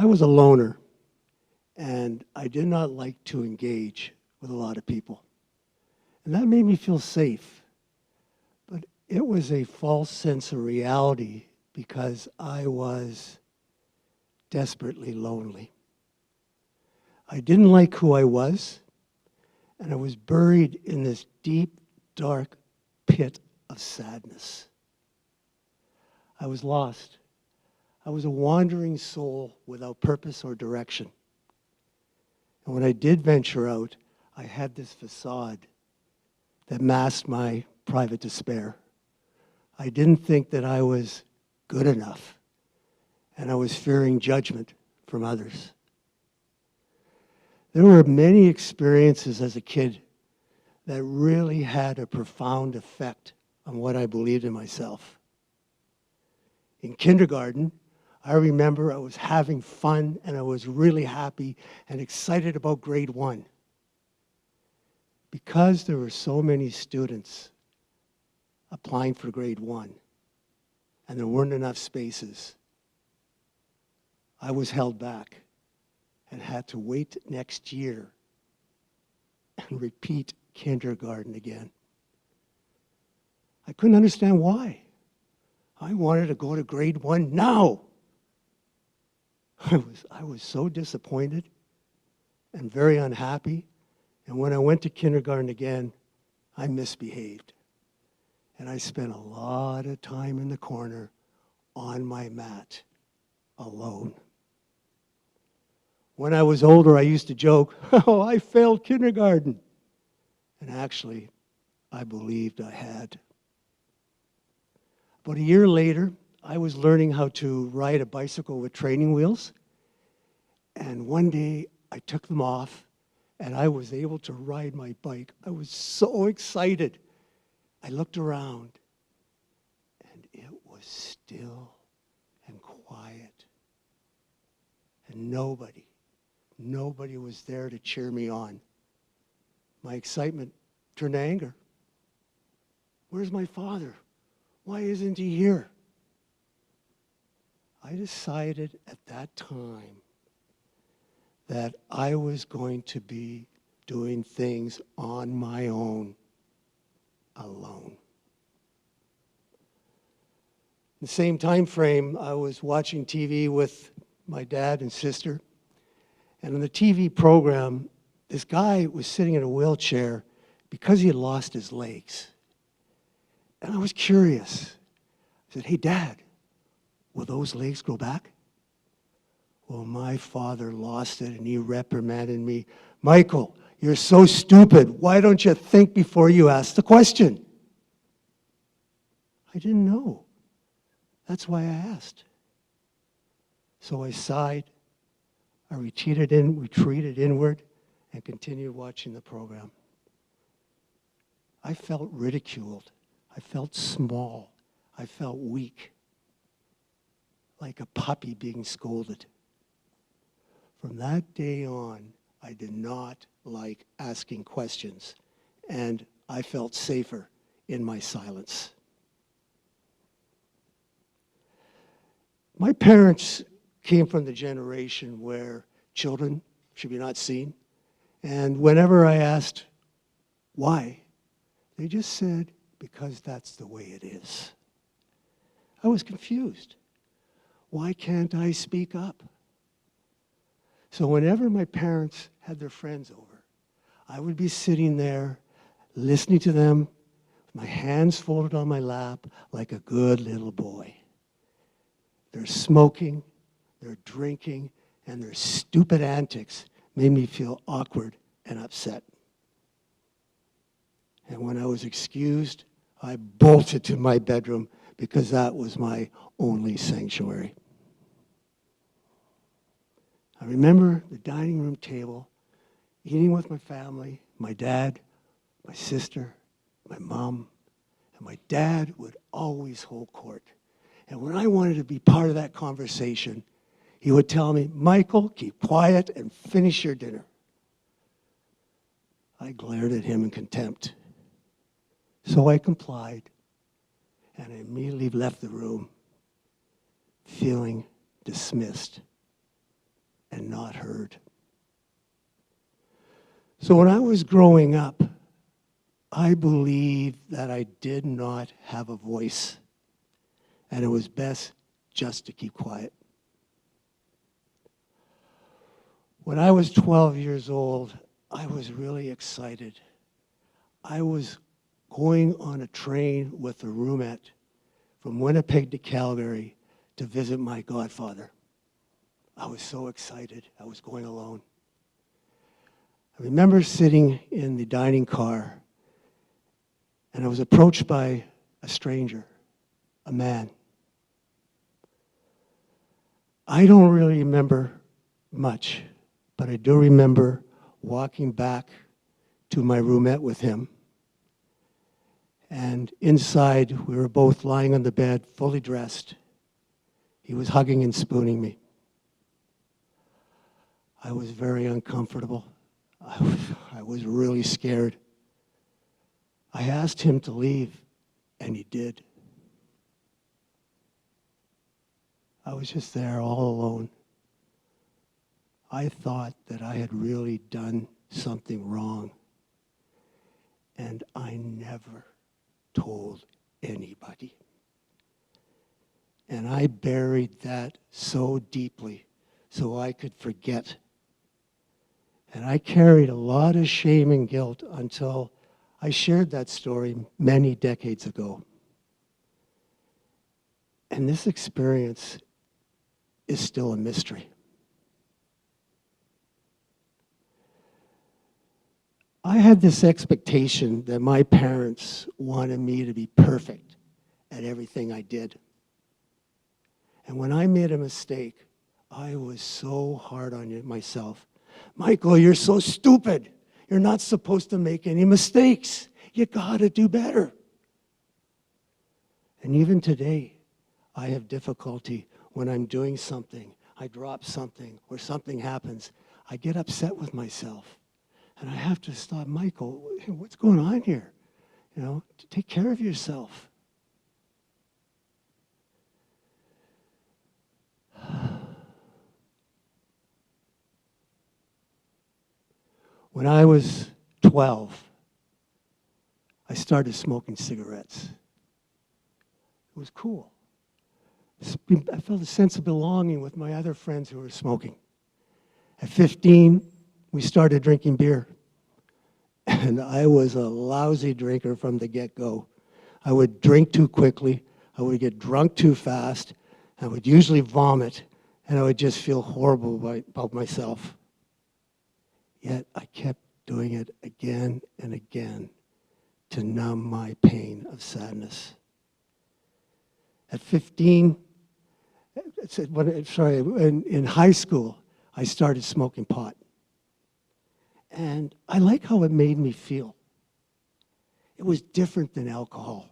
I was a loner, and I did not like to engage with a lot of people. And that made me feel safe. But it was a false sense of reality because I was desperately lonely. I didn't like who I was, and I was buried in this deep, dark pit of sadness. I was lost. I was a wandering soul without purpose or direction. And when I did venture out, I had this facade that masked my private despair. I didn't think that I was good enough, and I was fearing judgment from others. There were many experiences as a kid that really had a profound effect on what I believed in myself. In kindergarten, I remember I was having fun and I was really happy and excited about grade 1. Because there were so many students applying for grade 1 and there weren't enough spaces, I was held back and had to wait next year and repeat kindergarten again. I couldn't understand why. I wanted to go to grade 1 now. I was so disappointed and very unhappy. And when I went to kindergarten again, I misbehaved. And I spent a lot of time in the corner on my mat, alone. When I was older, I used to joke, oh, I failed kindergarten. And actually, I believed I had. About a year later, I was learning how to ride a bicycle with training wheels. And one day, I took them off, and I was able to ride my bike. I was so excited. I looked around, and it was still and quiet. And nobody was there to cheer me on. My excitement turned to anger. Where's my father? Why isn't he here? I decided at that time that I was going to be doing things on my own, alone. In the same time frame, I was watching TV with my dad and sister, and on the TV program, this guy was sitting in a wheelchair because he had lost his legs. And I was curious. I said, hey, Dad, will those legs grow back? Well, my father lost it, and he reprimanded me. Michael, you're so stupid. Why don't you think before you ask the question? I didn't know. That's why I asked. So I sighed. I retreated inward and continued watching the program. I felt ridiculed. I felt small. I felt weak, like a puppy being scolded. From that day on, I did not like asking questions, and I felt safer in my silence. My parents came from the generation where children should be not seen, and whenever I asked why, they just said, because that's the way it is. I was confused. Why can't I speak up? So whenever my parents had their friends over, I would be sitting there listening to them, with my hands folded on my lap like a good little boy. Their smoking, their drinking, and their stupid antics made me feel awkward and upset. And when I was excused, I bolted to my bedroom because that was my only sanctuary. I remember the dining room table, eating with my family, my dad, my sister, my mom, and my dad would always hold court. And when I wanted to be part of that conversation, he would tell me, Michael, keep quiet and finish your dinner. I glared at him in contempt. So I complied, and I immediately left the room, feeling dismissed and not heard. So when I was growing up, I believed that I did not have a voice, and it was best just to keep quiet. When I was 12 years old, I was really excited. I was going on a train with a roommate from Winnipeg to Calgary to visit my godfather. I was so excited. I was going alone. I remember sitting in the dining car, and I was approached by a stranger, a man. I don't really remember much, but I do remember walking back to my roommate with him. And inside, we were both lying on the bed, fully dressed. He was hugging and spooning me. I was very uncomfortable. I was really scared. I asked him to leave, and he did. I was just there all alone. I thought that I had really done something wrong, and I never told anybody. And I buried that so deeply so I could forget. And I carried a lot of shame and guilt until I shared that story many decades ago. And this experience is still a mystery. I had this expectation that my parents wanted me to be perfect at everything I did. And when I made a mistake, I was so hard on myself. Michael, you're so stupid. You're not supposed to make any mistakes. You gotta do better. And even today, I have difficulty when I'm doing something, I drop something, or something happens, I get upset with myself. And I have to stop, Michael, what's going on here? You know, take care of yourself. When I was 12, I started smoking cigarettes. It was cool. I felt a sense of belonging with my other friends who were smoking. At 15, we started drinking beer. And I was a lousy drinker from the get-go. I would drink too quickly, I would get drunk too fast, I would usually vomit, and I would just feel horrible about myself. Yet I kept doing it again and again to numb my pain of sadness. At 15, in high school, I started smoking pot. And I like how it made me feel. It was different than alcohol.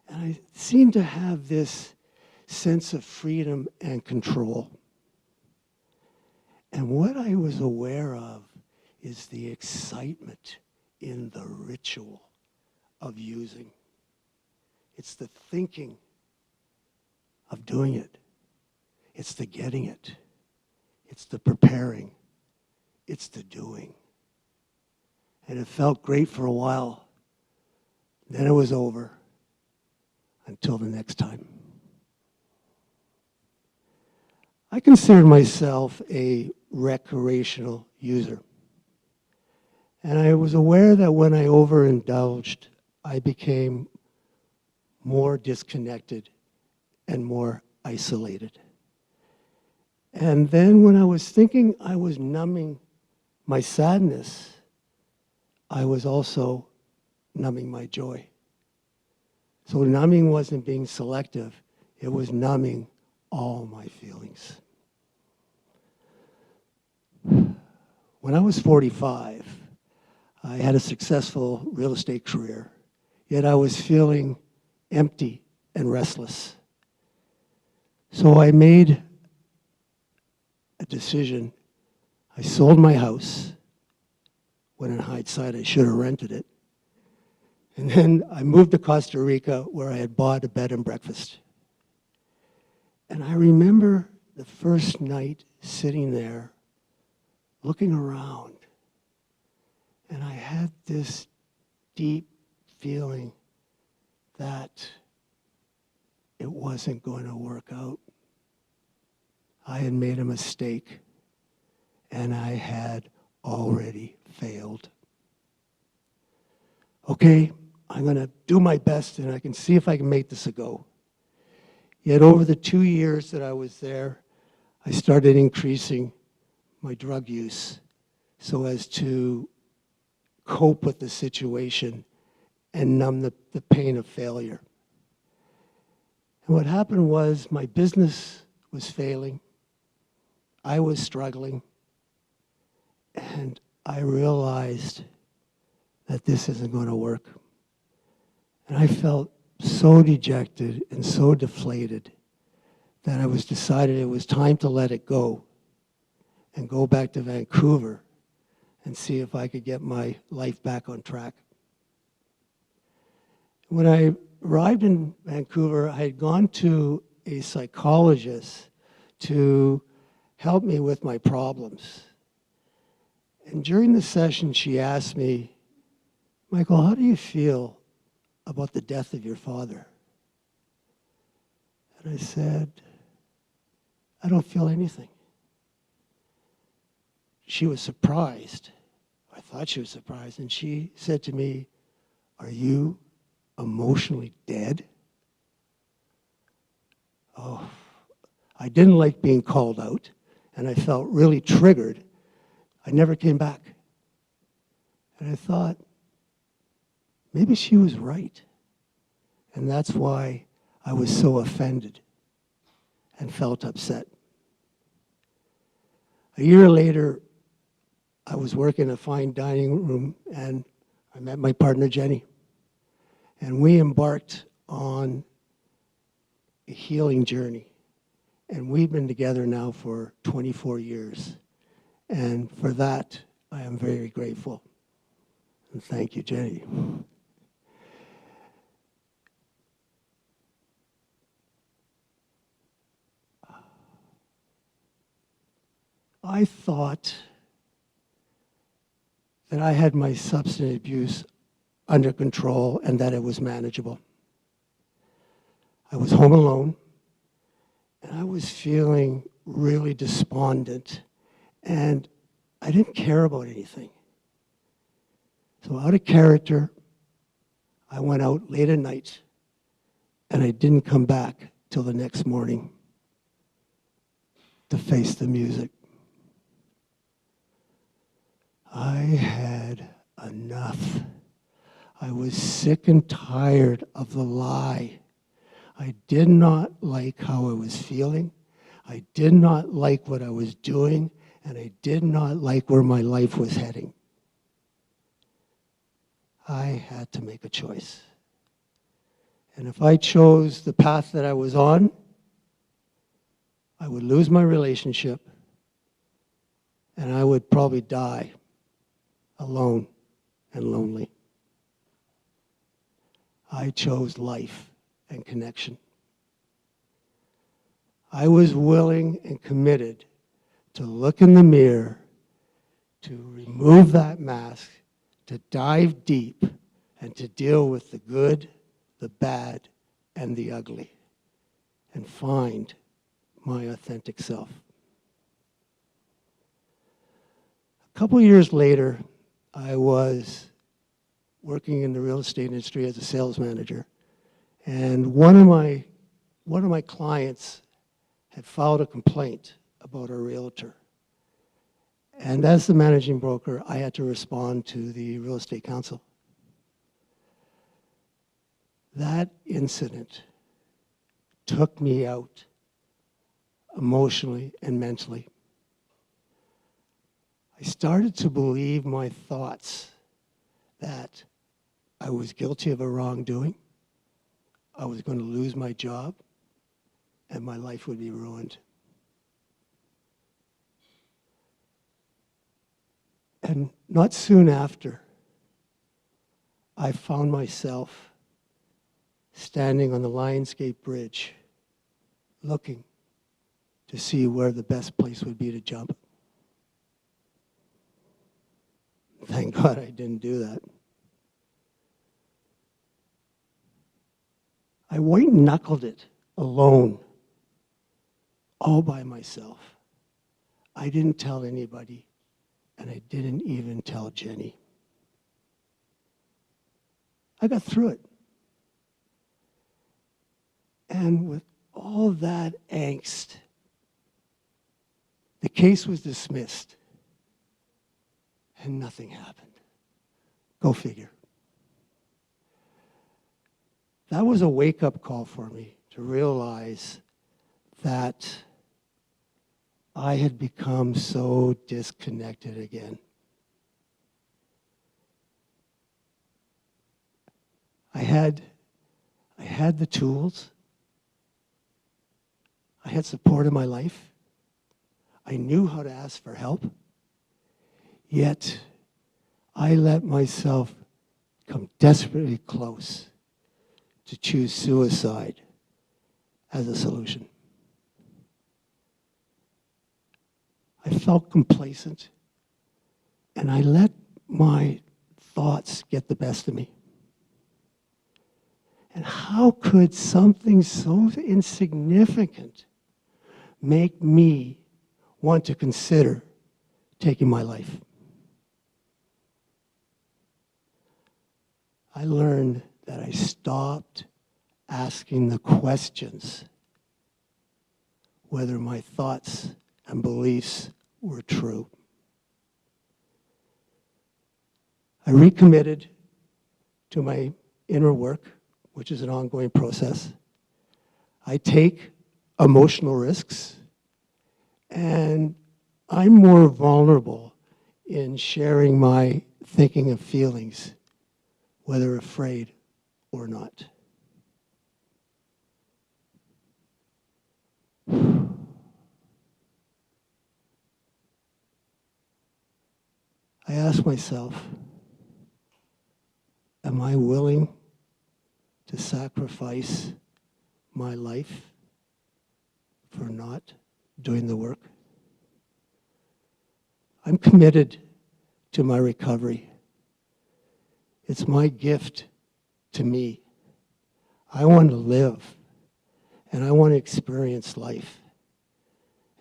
And I seemed to have this sense of freedom and control. And what I was aware of is the excitement in the ritual of using. It's the thinking of doing it. It's the getting it. It's the preparing. It's the doing. And it felt great for a while. Then it was over until the next time. I considered myself a recreational user. And I was aware that when I overindulged, I became more disconnected and more isolated. And then when I was thinking I was numbing my sadness, I was also numbing my joy. So numbing wasn't being selective, it was numbing all my feelings. When I was 45, I had a successful real estate career, yet I was feeling empty and restless. So I made a decision. I sold my house, when in hindsight I should have rented it. And then I moved to Costa Rica where I had bought a bed and breakfast. And I remember the first night sitting there, looking around, and I had this deep feeling that it wasn't going to work out. I had made a mistake, and I had already failed. Okay, I'm going to do my best, and I can see if I can make this a go. Yet over the 2 years that I was there, I started increasing my drug use so as to cope with the situation and numb the pain of failure. And what happened was my business was failing. I was struggling. And I realized that this isn't going to work. And I felt so dejected and so deflated that I was decided it was time to let it go and go back to Vancouver and see if I could get my life back on track. When I arrived in Vancouver, I had gone to a psychologist to help me with my problems. And during the session, she asked me, Michael, how do you feel about the death of your father? And I said, I don't feel anything. She was surprised. I thought she was surprised. And she said to me, are you emotionally dead? Oh, I didn't like being called out, and I felt really triggered. I never came back. And I thought, maybe she was right. And that's why I was so offended and felt upset. A year later, I was working in a fine dining room, and I met my partner, Jenny. And we embarked on a healing journey. And we've been together now for 24 years. And for that, I am very grateful. And thank you, Jenny. I thought that I had my substance abuse under control and that it was manageable. I was home alone, and I was feeling really despondent, and I didn't care about anything. So out of character, I went out late at night, and I didn't come back till the next morning to face the music. I had enough. I was sick and tired of the lie. I did not like how I was feeling. I did not like what I was doing, and I did not like where my life was heading. I had to make a choice. And if I chose the path that I was on, I would lose my relationship, and I would probably die alone and lonely. I chose life and connection. I was willing and committed to look in the mirror, to remove that mask, to dive deep, and to deal with the good, the bad, and the ugly, and find my authentic self. A couple years later, I was working in the real estate industry as a sales manager, and one of my clients had filed a complaint about a realtor. And as the managing broker, I had to respond to the real estate council. That incident took me out emotionally and mentally. I started to believe my thoughts that I was guilty of a wrongdoing, I was going to lose my job, and my life would be ruined. And not soon after, I found myself standing on the Lionsgate Bridge, looking to see where the best place would be to jump. Thank God I didn't do that. I white-knuckled it alone, all by myself. I didn't tell anybody, and I didn't even tell Jenny. I got through it. And with all that angst, the case was dismissed, and nothing happened. Go figure. That was a wake-up call for me to realize that I had become so disconnected again. I had the tools. I had support in my life. I knew how to ask for help. Yet, I let myself come desperately close to choose suicide as a solution. I felt complacent, and I let my thoughts get the best of me. And how could something so insignificant make me want to consider taking my life? I learned that I stopped asking the questions whether my thoughts and beliefs were true. I recommitted to my inner work, which is an ongoing process. I take emotional risks, and I'm more vulnerable in sharing my thinking and feelings, whether afraid or not. I ask myself, am I willing to sacrifice my life for not doing the work? I'm committed to my recovery. It's my gift to me. I want to live, and I want to experience life.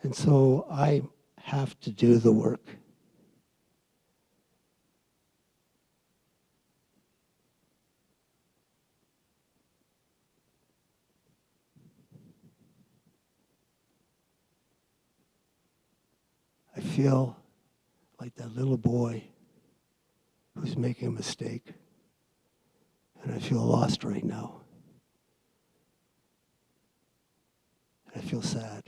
And so I have to do the work. I feel like that little boy who's making a mistake, and I feel lost right now. And I feel sad.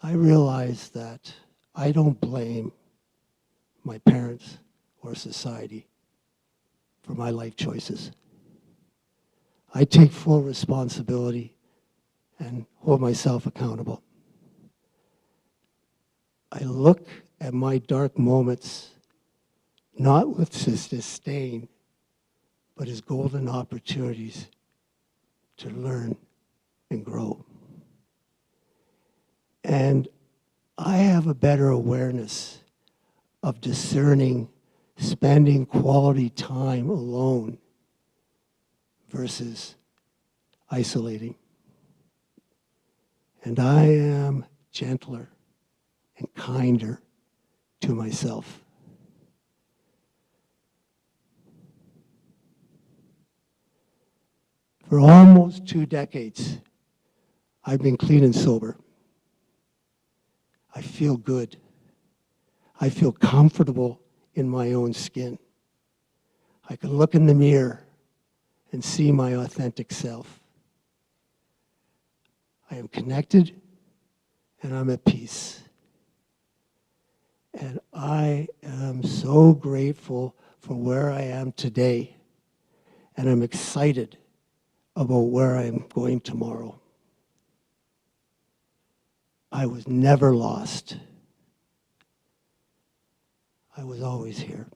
I realize that I don't blame my parents or society for my life choices. I take full responsibility and hold myself accountable. I look at my dark moments not with disdain, but as golden opportunities to learn and grow. And I have a better awareness of discerning spending quality time alone versus isolating. And I am gentler and kinder to myself. For almost 2 decades, I've been clean and sober. I feel good. I feel comfortable in my own skin. I can look in the mirror and see my authentic self. I am connected and I'm at peace. And I am so grateful for where I am today. And I'm excited about where I am going tomorrow. I was never lost. I was always here.